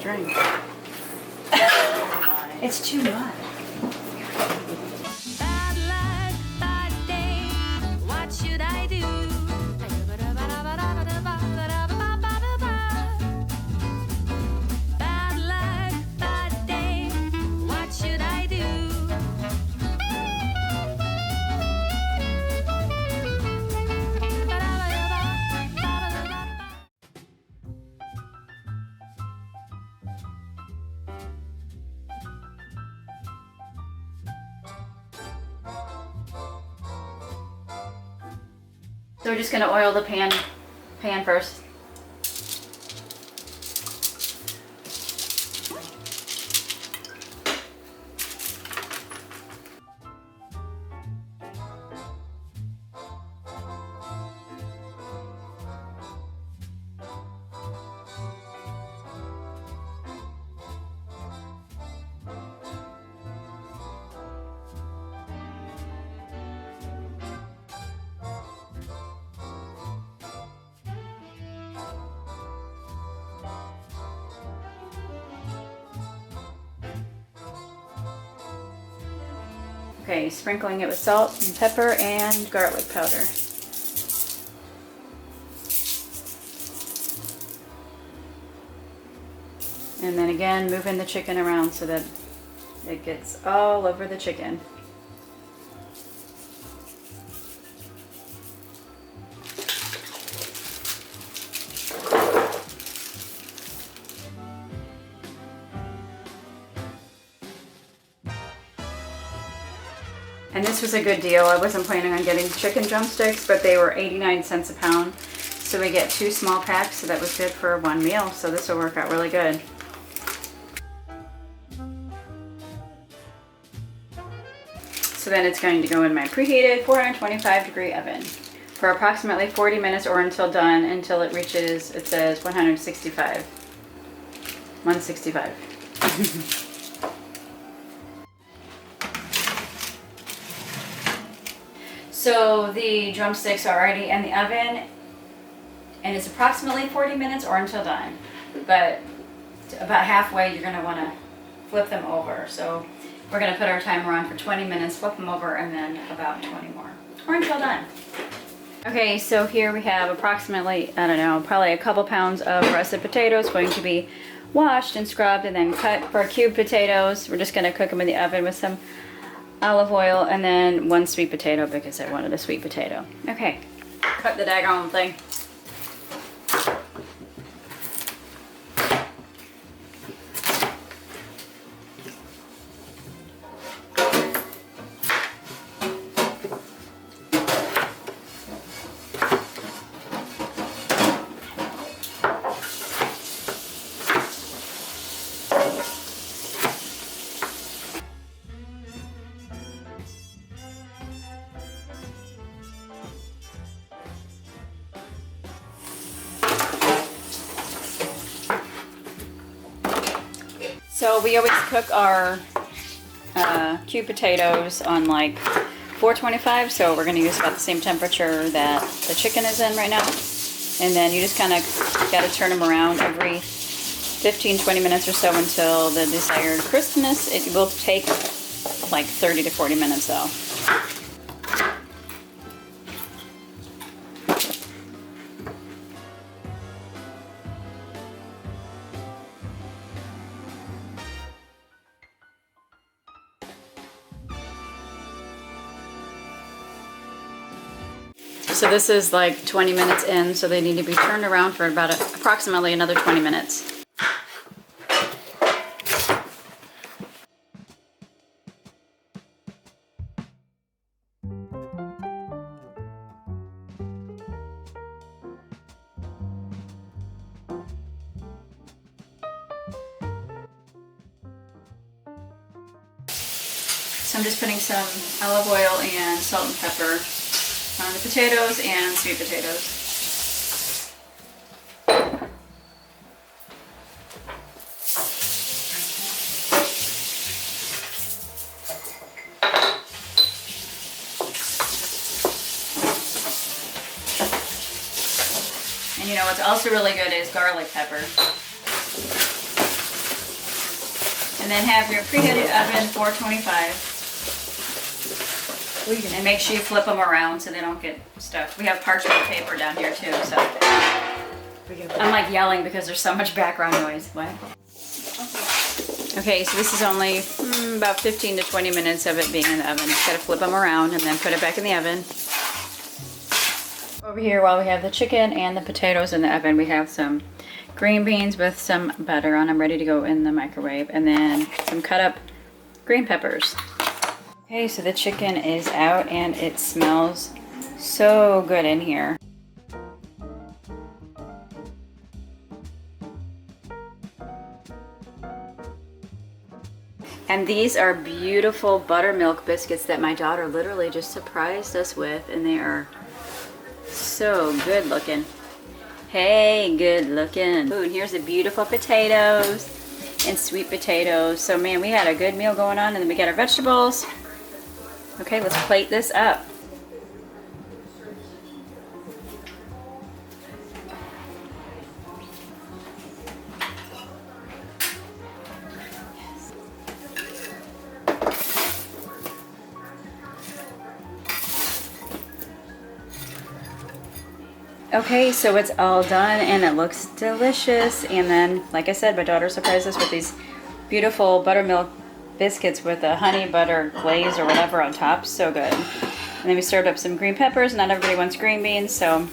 drink. It's too much. Bad luck, bad day, what should I do? Bad luck, bad day, what should I do? So we're just gonna oil the pan first. Okay, sprinkling it with salt and pepper and garlic powder. And then again, moving the chicken around so that it gets all over the chicken. And this was a good deal. I wasn't planning on getting chicken drumsticks, but they were 89 cents a pound. So we get 2 small packs, so that was good for one meal. So this will work out really good. So then it's going to go in my preheated 425-degree oven for approximately 40 minutes or until done, until it reaches, it says 165. 165. So the drumsticks are already in the oven, and it's approximately 40 minutes or until done. But about halfway, you're going to want to flip them over. So we're going to put our timer on for 20 minutes, flip them over, and then about 20 more, or until done. Okay, so here we have approximately, I don't know, probably a couple pounds of russet potatoes going to be washed and scrubbed and then cut for cubed potatoes. We're just going to cook them in the oven with some olive oil, and then 1 sweet potato because I wanted a sweet potato. Okay, cut the daggone thing. So we always cook our cubed potatoes on like 425, so we're going to use about the same temperature that the chicken is in right now. And then you just kind of got to turn them around every 15-20 minutes or so until the desired crispness. It will take like 30 to 40 minutes though. So this is like 20 minutes in, so they need to be turned around for about approximately another 20 minutes. So I'm just putting some olive oil and salt and pepper on the potatoes and sweet potatoes. And you know what's also really good is garlic pepper. And then have your preheated oven 425. And make sure you flip them around so they don't get stuck. We have parchment paper down here too, so. I'm like yelling because there's so much background noise. What? Okay, so this is only about 15 to 20 minutes of it being in the oven. Just gotta flip them around and then put it back in the oven. Over here, while we have the chicken and the potatoes in the oven, we have some green beans with some butter on them ready to go in the microwave, and then some cut up green peppers. Okay, so the chicken is out and it smells so good in here. And these are beautiful buttermilk biscuits that my daughter literally just surprised us with, and they are so good looking. Hey, good looking. Ooh, and here's the beautiful potatoes and sweet potatoes. So man, we had a good meal going on, and then we got our vegetables. Okay, let's plate this up. Okay, so it's all done and it looks delicious. And then, like I said, my daughter surprised us with these beautiful buttermilk biscuits with a honey butter glaze or whatever on top. So good. And then we served up some green peppers. Not everybody wants green beans, so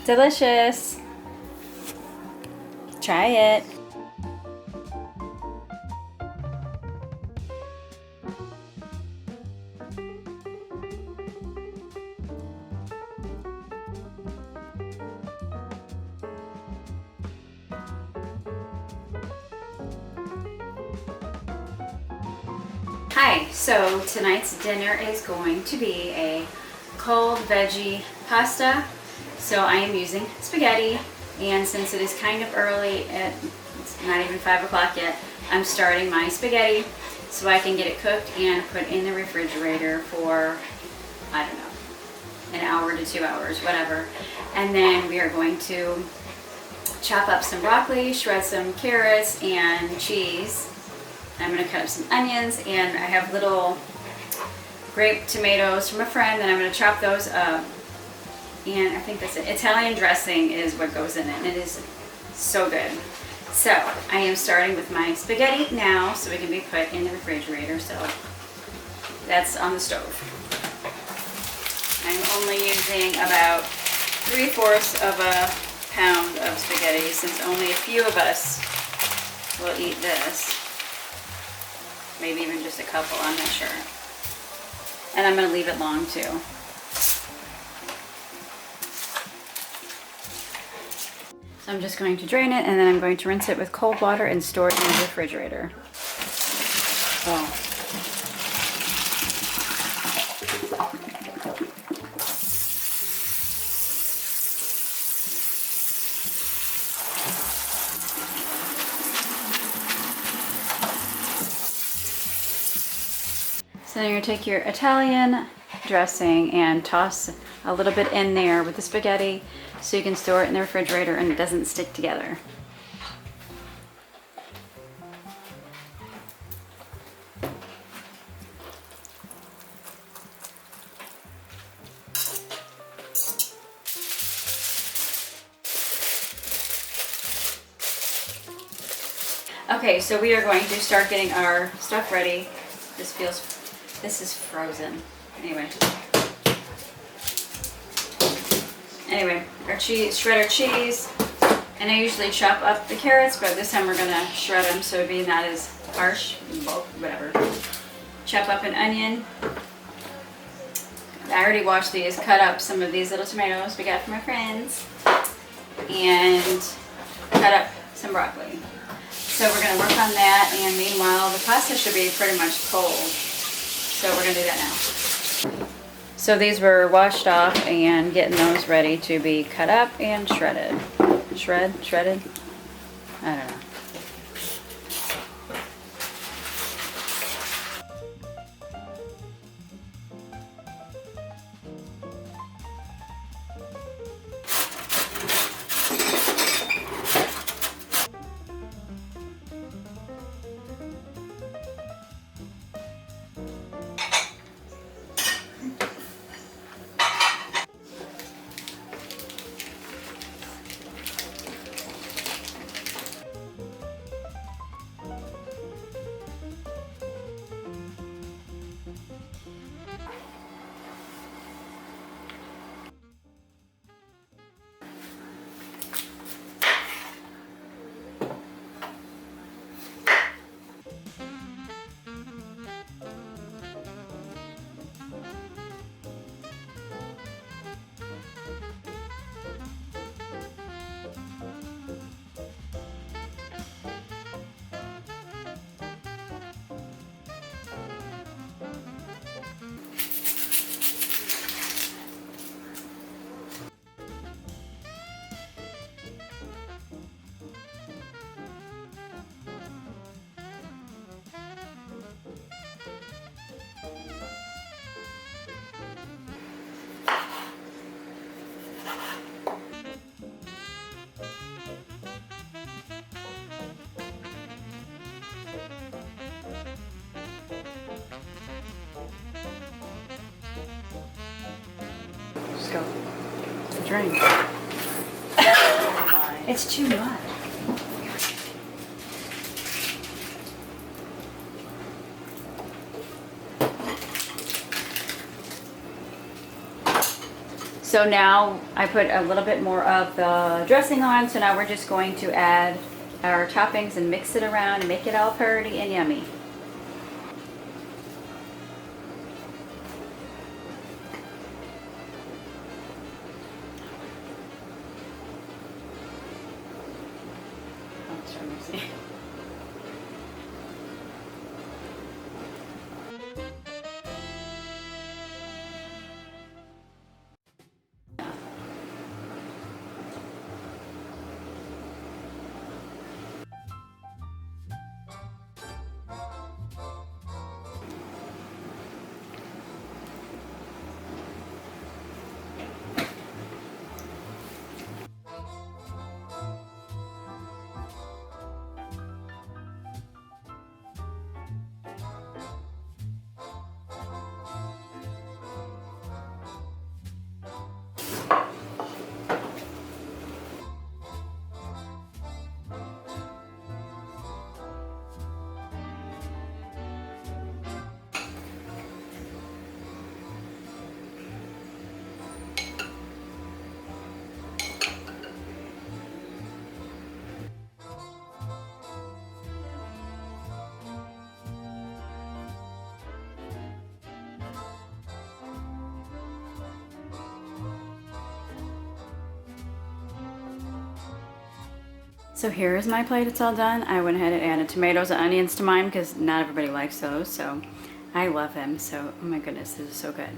delicious. Try it. Hi, so tonight's dinner is going to be a cold veggie pasta. So I am using spaghetti, and since it is kind of early, it's not even 5 o'clock yet, I'm starting my spaghetti so I can get it cooked and put in the refrigerator for, I don't know, an hour to 2 hours, whatever. And then we are going to chop up some broccoli, shred some carrots and cheese. I'm going to cut up some onions, and I have little grape tomatoes from a friend, and I'm going to chop those up. And I think that's it. Italian dressing is what goes in it, and it is so good. So I am starting with my spaghetti now so it can be put in the refrigerator. So that's on the stove. I'm only using about 3/4 of a pound of spaghetti since only a few of us will eat this. Maybe even just a couple, I'm not sure. And I'm going to leave it long too. So I'm just going to drain it, and then I'm going to rinse it with cold water and store it in the refrigerator. Oh. So then you're going to take your Italian dressing and toss a little bit in there with the spaghetti so you can store it in the refrigerator and it doesn't stick together. Okay, so we are going to start getting our stuff ready. This is frozen. Anyway, our cheese, shred our cheese, and I usually chop up the carrots, but this time we're gonna shred them so it'd be not as harsh, bulk, whatever. Chop up an onion. I already washed these, cut up some of these little tomatoes we got from our friends, and cut up some broccoli. So we're gonna work on that, and meanwhile the pasta should be pretty much cold. So we're gonna do that now. So these were washed off and getting those ready to be cut up and shredded. Shredded? I don't know. Let's go. Drink. It's too much. So now I put a little bit more of the dressing on, so now we're just going to add our toppings and mix it around and make it all pretty and yummy. Oh, sorry, Mercy. So here is my plate, it's all done. I went ahead and added tomatoes and onions to mine because not everybody likes those, so I love them. So, oh my goodness, this is so good.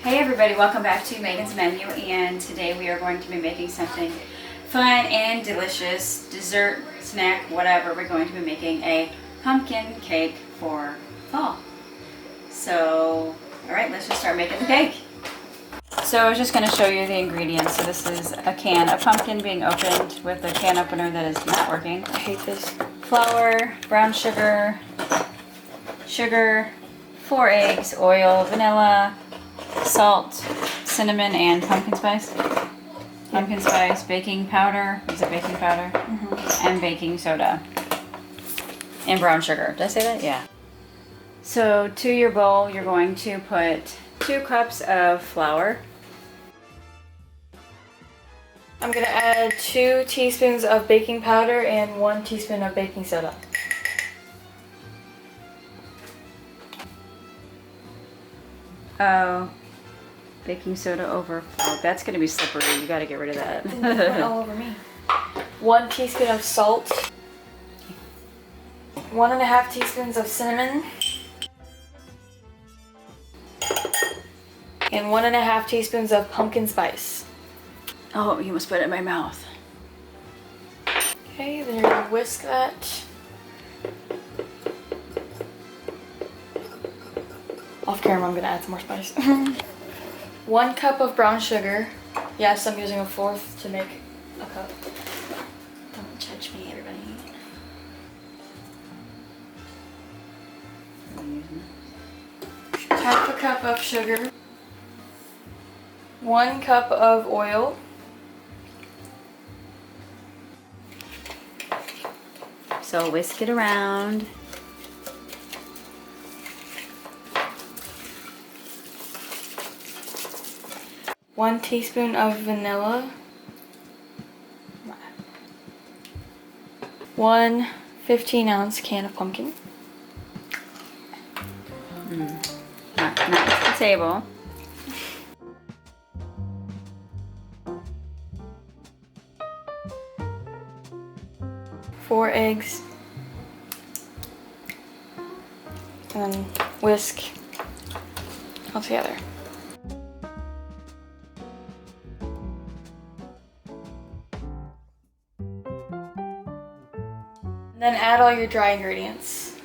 Hey everybody, welcome back to Megan's Menu, and today we are going to be making something fun and delicious, dessert, snack, whatever. We're going to be making a pumpkin cake for fall. So, alright, let's just start making the cake. So I was just going to show you the ingredients. So this is a can of pumpkin being opened with a can opener that is not working. I hate this. Flour, brown sugar, 4 eggs, oil, vanilla, salt, cinnamon, and pumpkin spice. Pumpkin spice, baking powder. Is it baking powder? Mm-hmm. And baking soda. And brown sugar. Did I say that? Yeah. So to your bowl, you're going to put 2 cups of flour. I'm gonna add 2 teaspoons of baking powder and 1 teaspoon of baking soda. Oh, baking soda over. Oh, that's gonna be slippery. You gotta get rid of that. It went all over me. 1 teaspoon of salt. 1.5 teaspoons of cinnamon. And 1.5 teaspoons of pumpkin spice. Oh, you almost put it in my mouth. Okay, then you're gonna whisk that. Off camera, I'm gonna add some more spice. 1 cup of brown sugar. Yes, I'm using a 1/4 to make a cup. Don't judge me, everybody. Half a cup of sugar. 1 cup of oil. So whisk it around. One teaspoon of vanilla. 1 15-ounce can of pumpkin. Not the table. 4 eggs. And then whisk all together. Then add all your dry ingredients.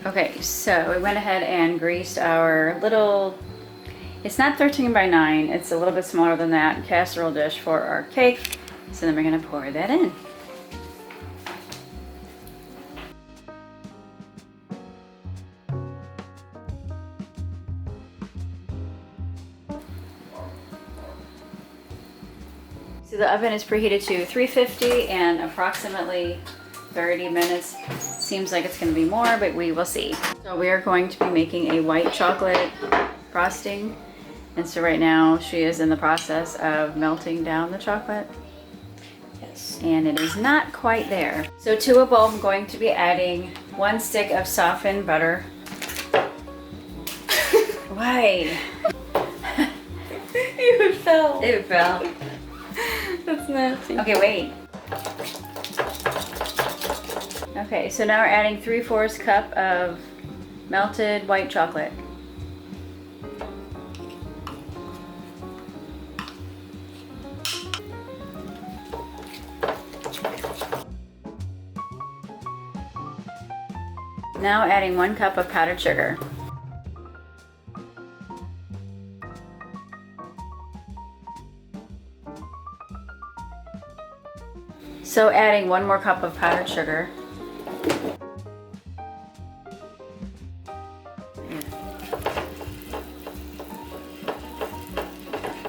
Okay, so we went ahead and greased our little, it's not 13 by 9, it's a little bit smaller than that, casserole dish for our cake. So then we're gonna pour that in. So the oven is preheated to 350 and approximately 30 minutes. Seems like it's going to be more, but we will see. So we are going to be making a white chocolate frosting. And so right now she is in the process of melting down the chocolate. Yes. And it is not quite there. So to a bowl I'm going to be adding 1 stick of softened butter. Why? You fell. It fell. That's nasty. Okay, wait. Okay, so now we're adding 3/4 cup of melted white chocolate. Now adding 1 cup of powdered sugar. So adding 1 more cup of powdered sugar.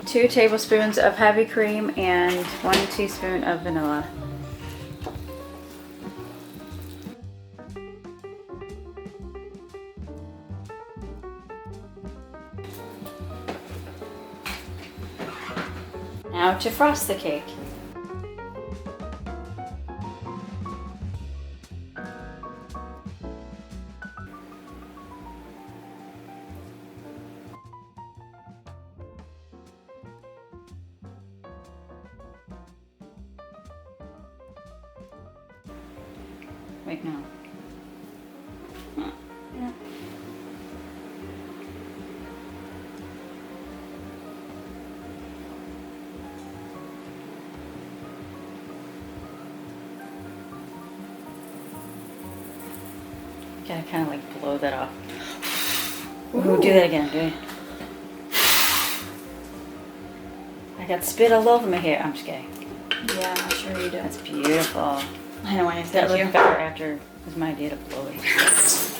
2 tablespoons of heavy cream and 1 teaspoon of vanilla. Now to frost the cake. Wait, no. Yeah. Gotta kind of like blow that off. Ooh, do that again, do it. I got spit all over my hair. I'm just kidding. Yeah, I'm sure you do. That's beautiful. I know why I That said looked you. better after it was my idea to blow it.